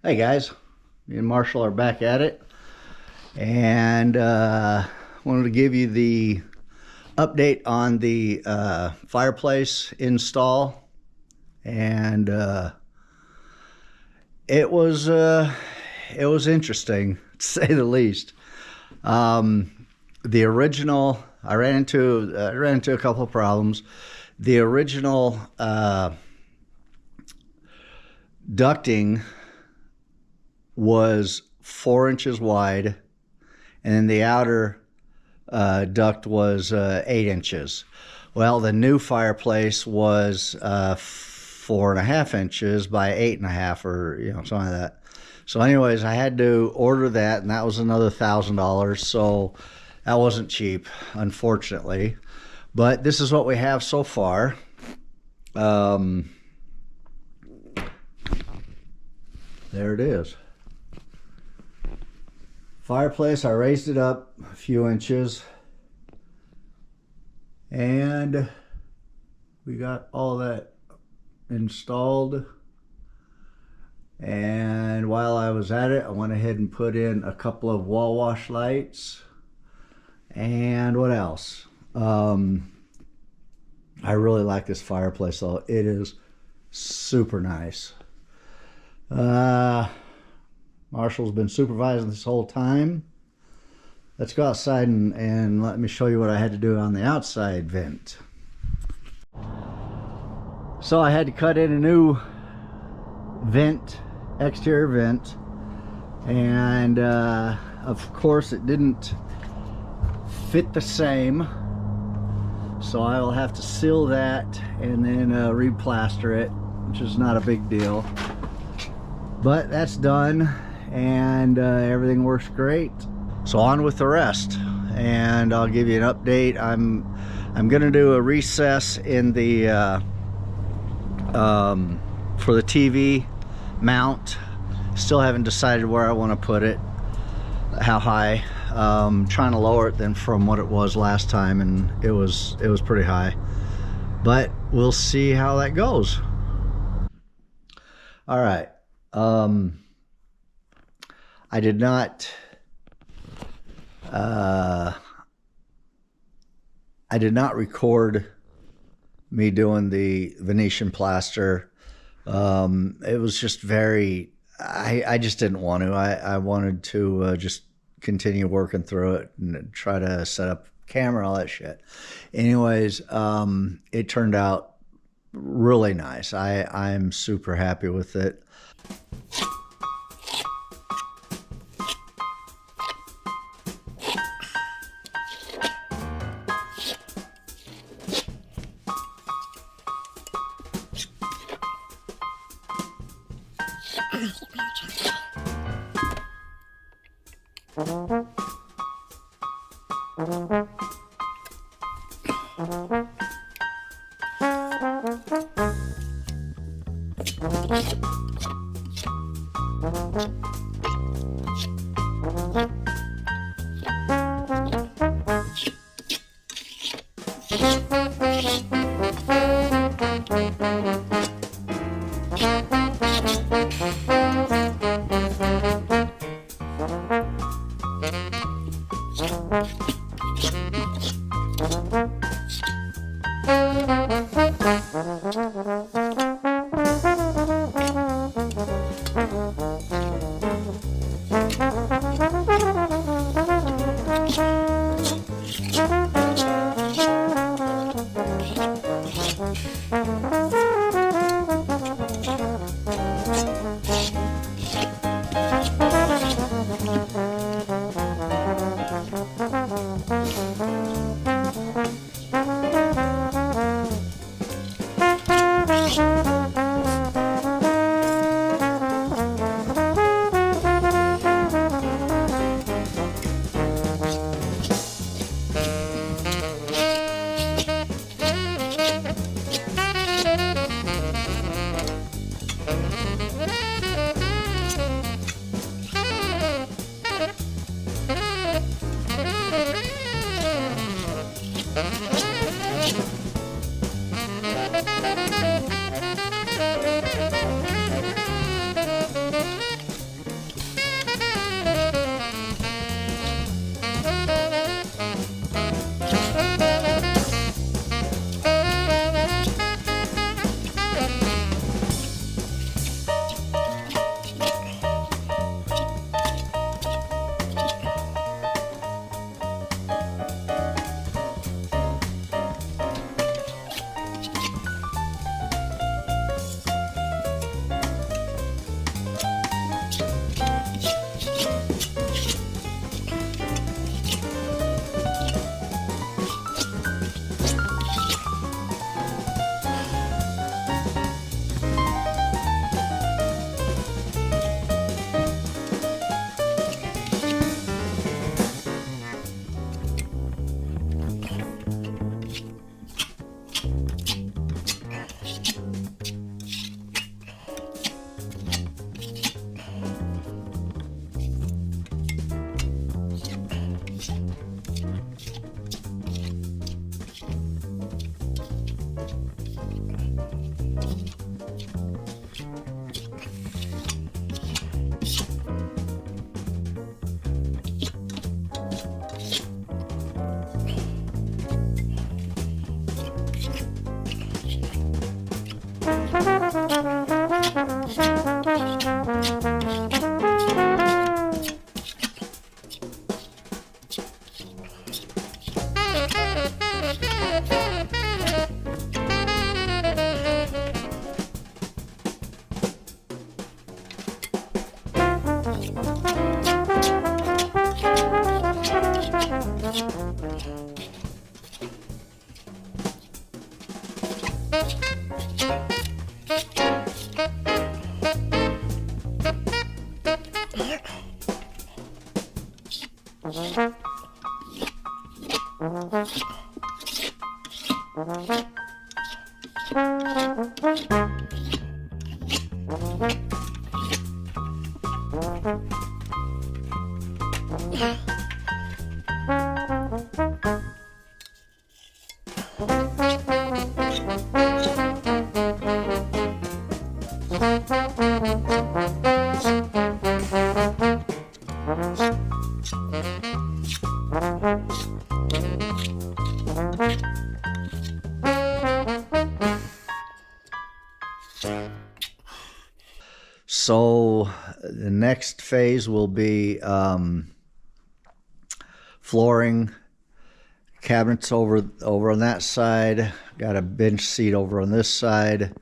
Hey guys, me and Marshall are back at it, and wanted to give you the update on the fireplace install, and it was interesting to say the least. The original, I ran into a couple of problems. The original ducting was 4 inches wide, and then the outer duct was 8 inches. Well, the new fireplace was 4.5 inches by 8.5, or something like that. So anyways, I had to order that, and that was another $1,000. So that wasn't cheap, unfortunately. But this is what we have so far. There it is. Fireplace, I raised it up a few inches, and we got all that installed. And while I was at it, I went ahead and put in a couple of wall wash lights. And what else? I really like this fireplace though. It is super nice. Marshall's been supervising this whole time. Let's go outside and let me show you what I had to do on the outside vent. So I had to cut in a new vent, exterior vent, and of course it didn't fit the same. So I will have to seal that and then replaster it, which is not a big deal. But that's done, and everything works great. So on with the rest, and I'll give you an update. I'm gonna do a recess in the for the TV mount. Still haven't decided where I want to put it, how high. Trying to lower it than from what it was last time, and it was pretty high. But we'll see how that goes. All right. I did not record me doing the Venetian plaster. It was just very, I just didn't want to. I wanted to just continue working through it and try to set up camera, all that shit. Anyways, it turned out really nice. I'm super happy with it. So the next phase will be flooring, cabinets over on that side. Got a bench seat over on this side.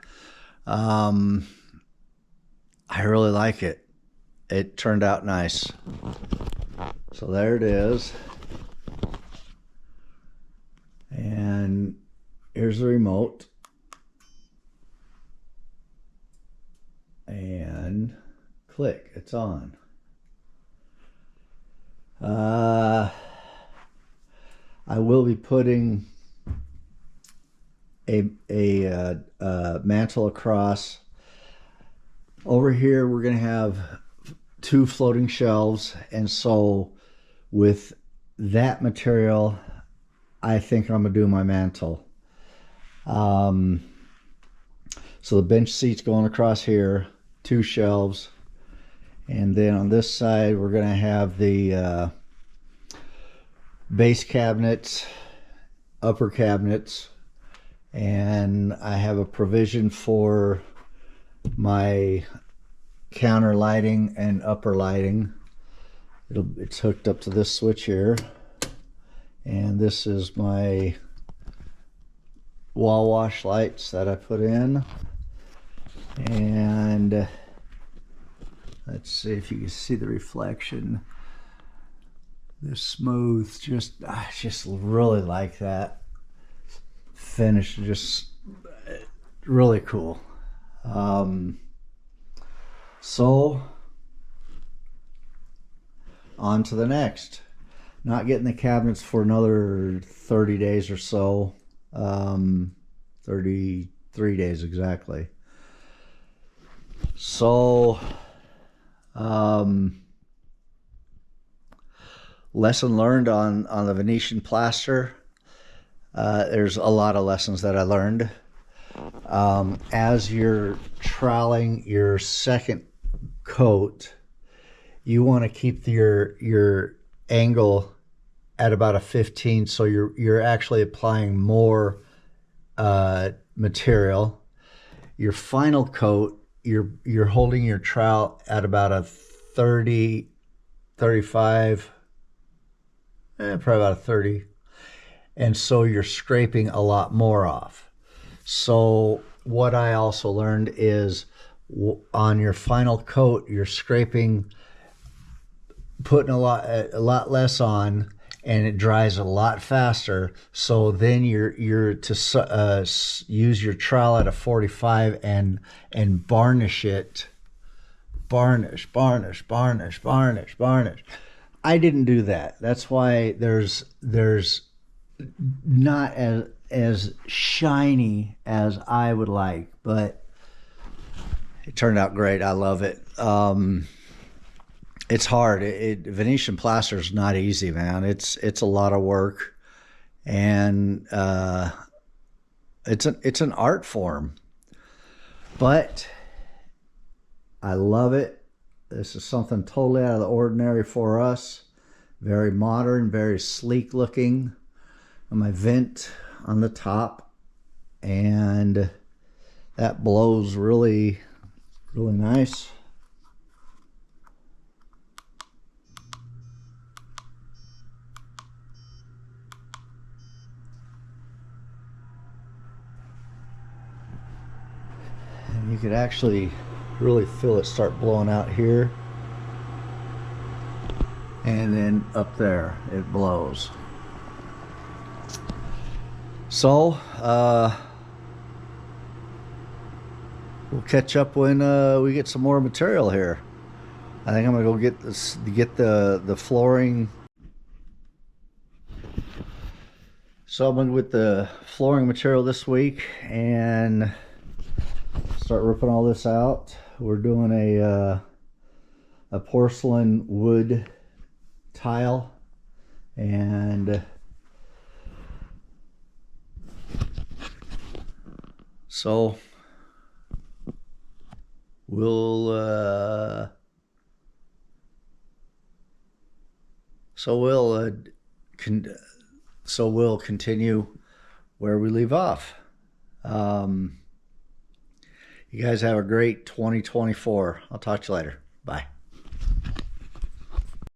I really like it. It turned out nice. So there it is. And here's the remote. And click, it's on. I will be putting a mantle across. Over here we're going to have 2 floating shelves, and so with that material I think I'm going to do my mantle. So the bench seat's going across here, 2 shelves, and then on this side we're going to have the base cabinets, upper cabinets, and I have a provision for my counter lighting and upper lighting. It's hooked up to this switch here, and this is my wall wash lights that I put in. And let's see if you can see the reflection. This smooth, I just really like that finish. Just really cool. So on to the next. Not getting the cabinets for another 30 days or so. 33 days exactly. So lesson learned on the Venetian plaster. There's a lot of lessons that I learned. As you're troweling your second coat, you want to keep your angle at about a 15, so you're actually applying more material. Your final coat, you're holding your trowel at about a 30, 35, probably about a 30, and so you're scraping a lot more off. So what I also learned is on your final coat, you're scraping, putting a lot less on, and it dries a lot faster. So then you're to use your trowel at a 45 and varnish it. Varnish. I didn't do that. That's why there's not as shiny as I would like, but it turned out great. I love it. It's hard. Venetian plaster is not easy, man. It's a lot of work, and it's an art form, but I love it. This is something totally out of the ordinary for us. Very modern, very sleek looking. And my vent on the top, and that blows really, really nice. And you could actually really feel it start blowing out here. and then up there it blows. So we'll catch up when we get some more material here. I think I'm gonna go get the flooring. So I'm gonna with the flooring material this week and start ripping all this out. We're doing a porcelain wood tile, and so we'll continue where we leave off. You guys have a great 2024. I'll talk to you later. Bye.